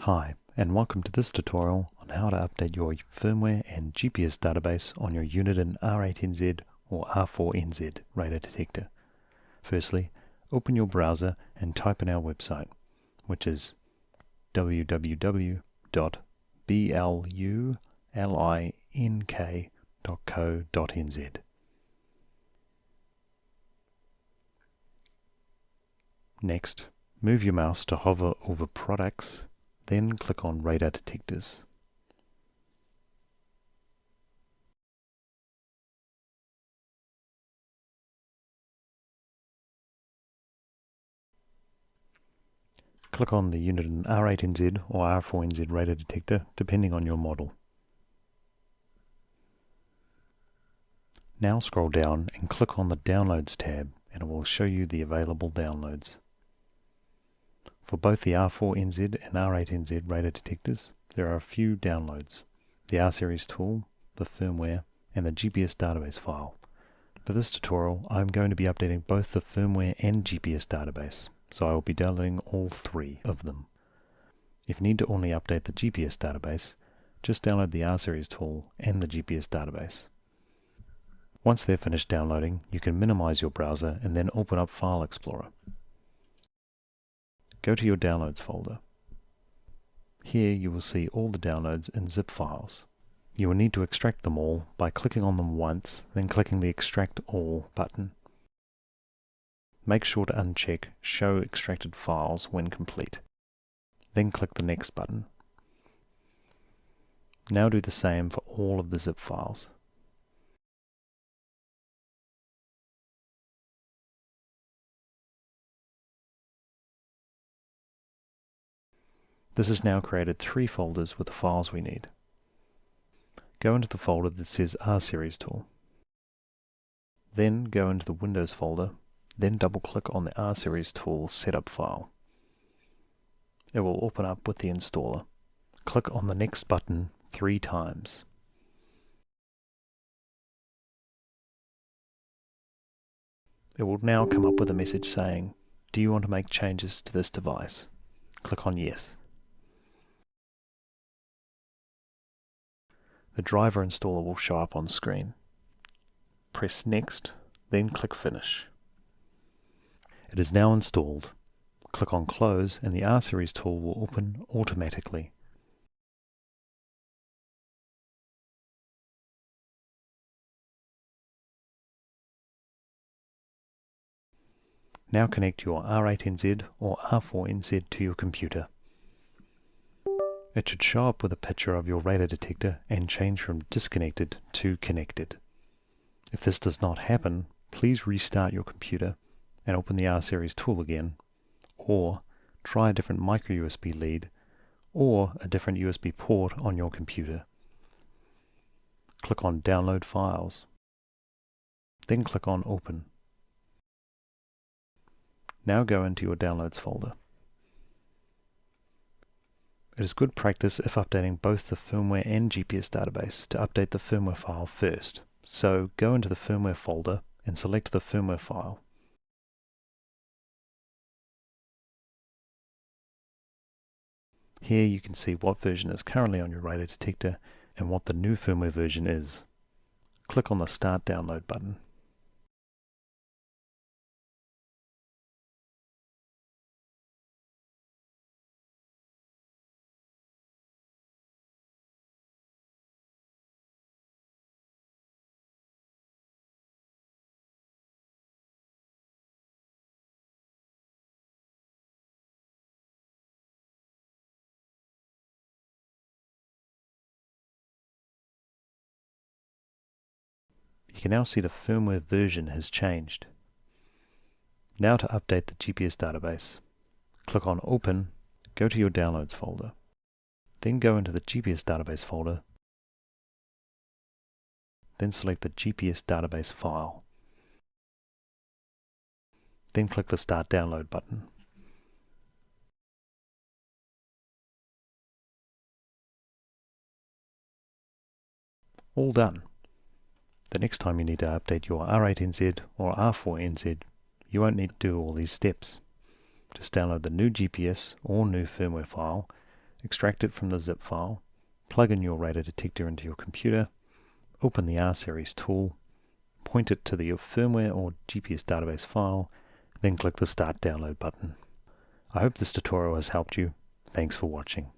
Hi, and welcome to this tutorial on how to update your firmware and GPS database on your Uniden R8NZ or R4NZ radar detector. Firstly, open your browser and type in our website, which is www.blulink.co.nz. Next, move your mouse to hover over Products, then click on Radar Detectors. Click on the Uniden R8NZ or R4NZ radar detector, depending on your model. Now scroll down and click on the Downloads tab, and it will show you the available downloads. For both the R4NZ and R8NZ radar detectors, there are a few downloads: the R-Series tool, the firmware, and the GPS database file. For this tutorial, I'm going to be updating both the firmware and GPS database, so I will be downloading all three of them. If you need to only update the GPS database, just download the R-Series tool and the GPS database. Once they're finished downloading, you can minimize your browser and then open up File Explorer. Go to your Downloads folder. Here you will see all the downloads in zip files. You will need to extract them all by clicking on them once, then clicking the Extract All button. Make sure to uncheck Show Extracted Files when complete. Then click the Next button. Now do the same for all of the zip files. This has now created 3 folders with the files we need. Go into the folder that says R-Series tool. Then go into the Windows folder, then double-click on the R-Series tool setup file. It will open up with the installer. Click on the Next button 3 times. It will now come up with a message saying, "Do you want to make changes to this device?" Click on Yes. The driver installer will show up on screen. Press Next, then click Finish. It is now installed. Click on Close and the R-Series tool will open automatically. Now connect your R8NZ or R4NZ to your computer. It should show up with a picture of your radar detector and change from disconnected to connected. If this does not happen, please restart your computer and open the R-Series tool again, or try a different micro USB lead or a different USB port on your computer. Click on Download Files, then click on Open. Now go into your Downloads folder. It is good practice if updating both the firmware and GPS database to update the firmware file first. So go into the firmware folder and select the firmware file. Here you can see what version is currently on your radar detector and what the new firmware version is. Click on the Start Download button. You can now see the firmware version has changed. Now to update the GPS database, click on Open, go to your Downloads folder. Then go into the GPS database folder, then select the GPS database file. Then click the Start Download button. All done. The next time you need to update your R8NZ or R4NZ, you won't need to do all these steps. Just download the new GPS or new firmware file, extract it from the zip file, plug in your radar detector into your computer, open the R-Series tool, point it to the firmware or GPS database file, then click the Start Download button. I hope this tutorial has helped you. Thanks for watching.